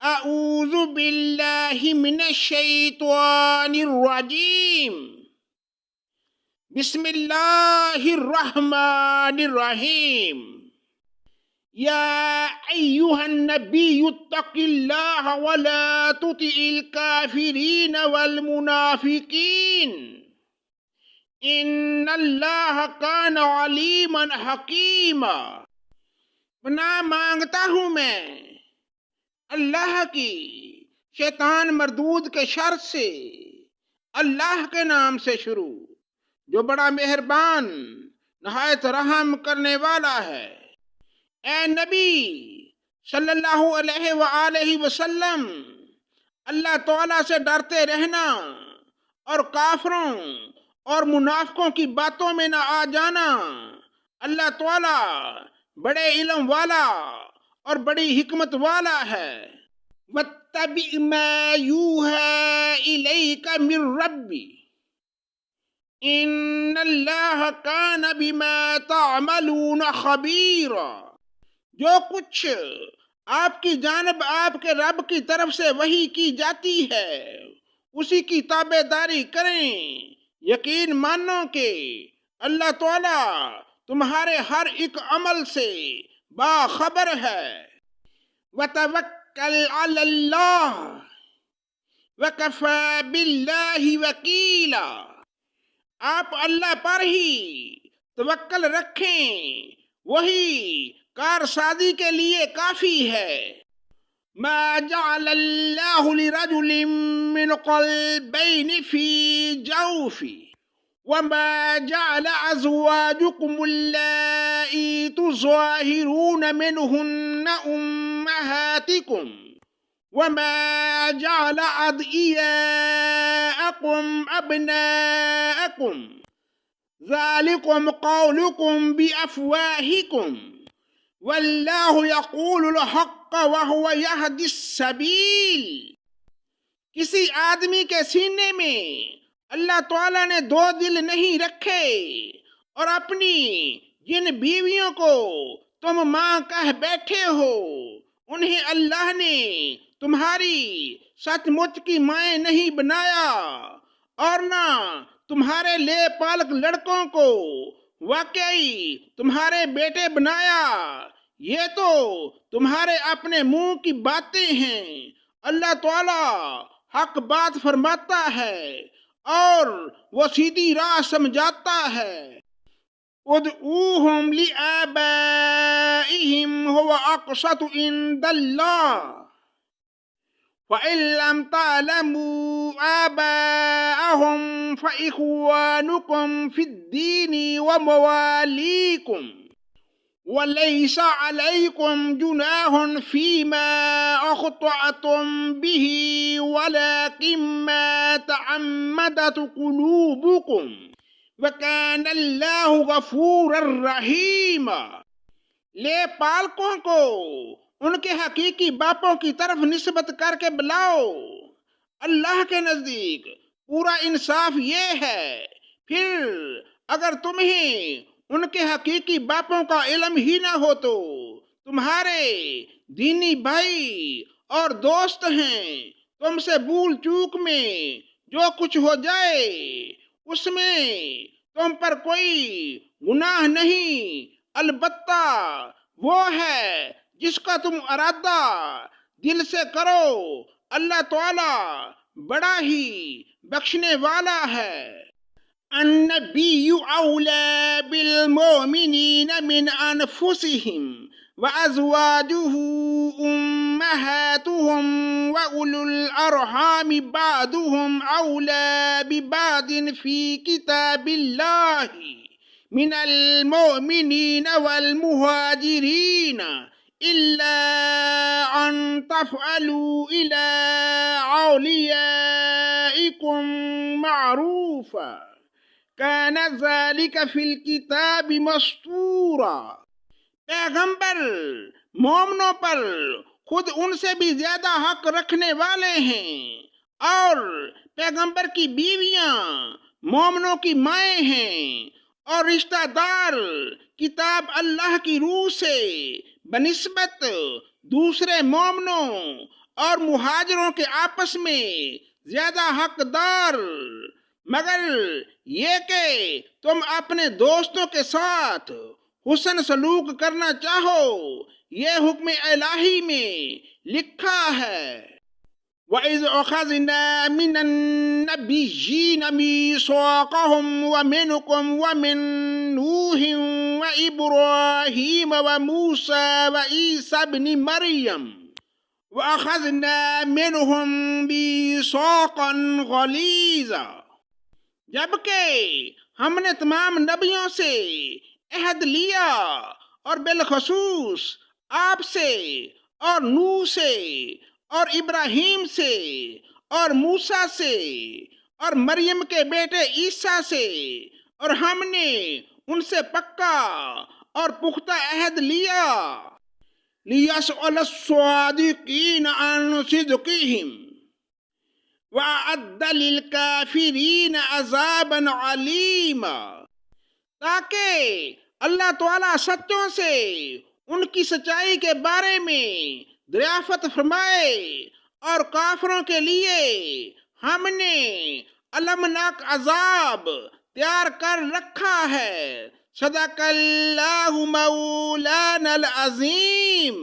اعوذ باللہ من الشیطان الرجیم بسم اللہ الرحمن الرحیم یا ایہا النبی اتق اللہ ولا تطع الکافرین والمنافقین ان اللہ کان علیما حکیما۔ پناہ مانگتا ہوں میں اللہ کی شیطان مردود کے شر سے، اللہ کے نام سے شروع جو بڑا مہربان نہایت رحم کرنے والا ہے۔ اے نبی صلی اللہ علیہ وآلہ وسلم، اللہ تعالیٰ سے ڈرتے رہنا اور کافروں اور منافقوں کی باتوں میں نہ آ جانا۔ اللہ تعالیٰ بڑے علم والا اور بڑی حکمت والا ہے۔ وَاتَّبِعْ مَا يُوحَىٰ إِلَيْكَ مِن رَّبِّكَ إِنَّ اللَّهَ كَانَ بِمَا تَعْمَلُونَ خَبِيرًا۔ جو کچھ آپ کی جانب آپ کے رب کی طرف سے وحی کی جاتی ہے اسی کی تابع داری کریں۔ یقین مانو کہ اللہ تعالیٰ تمہارے ہر ایک عمل سے باخبر ہے۔ وَتَوَکَّلْ عَلَى اللَّهِ وَكَفَى بِاللَّهِ وَكِيلًا۔ آپ اللہ پر ہی توکل رکھیں، وہی کارسازی کے لیے کافی ہے۔ ما جعل اللہ لرجل من قلبین فی جوفہ وما جعل ازواجکم اللائی تظاہرون منہن امہاتکم وما جعل ادعیاءکم ابناءکم ذالکم قولکم بافواہکم واللہ یقول الحق وہو یہدی السبیل۔ کسی آدمی کے سینے میں اللہ تعالیٰ نے دو دل نہیں رکھے، اور اپنی جن بیویوں کو تم ماں کہہ بیٹھے ہو انہیں اللہ نے تمہاری سچ مچ کی مائیں نہیں بنایا، اور نہ تمہارے لے پالک لڑکوں کو واقعی تمہارے بیٹے بنایا۔ یہ تو تمہارے اپنے منہ کی باتیں ہیں، اللہ تعالیٰ حق بات فرماتا ہے اور وہ سیدھی راہ سمجھاتا ہے۔ ادعوہم لآبائہم هو اقسط عند اللہ وَإِن لَّمْ تَعْلَمُوا آبَاءَهُمْ فَإِخْوَانُكُمْ فِي الدِّينِ وَمَوَالِيكُمْ وَلَيْسَ عَلَيْكُمْ جُنَاحٌ فِيمَا أَخْطَأْتُمْ بِهِ وَلَكِن مَّا تَعَمَّدَتْ قُلُوبُكُمْ وَكَانَ اللَّهُ غَفُورًا رَّحِيمًا۔ لے پالکوں کو ان کے حقیقی باپوں کی طرف نسبت کر کے بلاؤ، اللہ کے نزدیک پورا انصاف یہ ہے۔ پھر اگر تمہیں ان کے حقیقی باپوں کا علم ہی نہ ہو تو تمہارے دینی بھائی اور دوست ہیں، تم سے بھول چوک میں جو کچھ ہو جائے اس میں تم پر کوئی گناہ نہیں، البتہ وہ ہے جس کا تم ارادہ دل سے کرو۔ اللہ تعالیٰ بڑا ہی بخشنے والا ہے۔ النبی اولی بالمؤمنین من انفسہم وازواجہ امہاتہم واولو الارحام بعضهم اولی ببعض فی کتاب اللہ من المؤمنین والمہاجرین الا ان تفعلوا الى اولیائکم معروفا کان ذلک فی الکتاب مسطورا۔ پیغمبر مومنوں پر خود ان سے بھی زیادہ حق رکھنے والے ہیں، اور پیغمبر کی بیویاں مومنوں کی مائیں ہیں، اور رشتہ دار کتاب اللہ کی روح سے بنسبت دوسرے مومنوں اور مہاجروں کے آپس میں زیادہ حقدار، مگر یہ کہ تم اپنے دوستوں کے ساتھ حسن سلوک کرنا چاہو، یہ حکم الہی میں لکھا ہے۔ وَإِذْ أَخَذْنَا مِنَ النَّبِيِّينَ مِيثَاقَهُمْ وَمِنْكُمْ وَمِنْ نُوحٍ وَإِبْرَاهِيمَ وَمُوسَى وَعِيسَى ابْنِ مَرْيَمَ وَأَخَذْنَا مِنْهُمْ مِيثَاقًا غَلِيظًا، جبکہ ہم نے تمام نبیوں سے عہد لیا، اور بالخصوص آپ سے اور نوح سے اور ابراہیم سے اور موسیٰ سے اور مریم کے بیٹے عیسیٰ سے، اور ہم نے ان سے پکا اور پختہ عہد لیا۔ لِيَسْأَلَ الصَّادِقِينَ عَنْ صِدْقِهِمْ وَأَعَدَّ لِلْكَافِرِينَ عَذَابًا عَلِيمًا، تاکہ اللہ تعالیٰ سچوں سے ان کی سچائی کے بارے میں دریافت فرمائے، اور کافروں کے لیے ہم نے المناک عذاب تیار کر رکھا ہے۔ صدق اللہ مولانا العظیم۔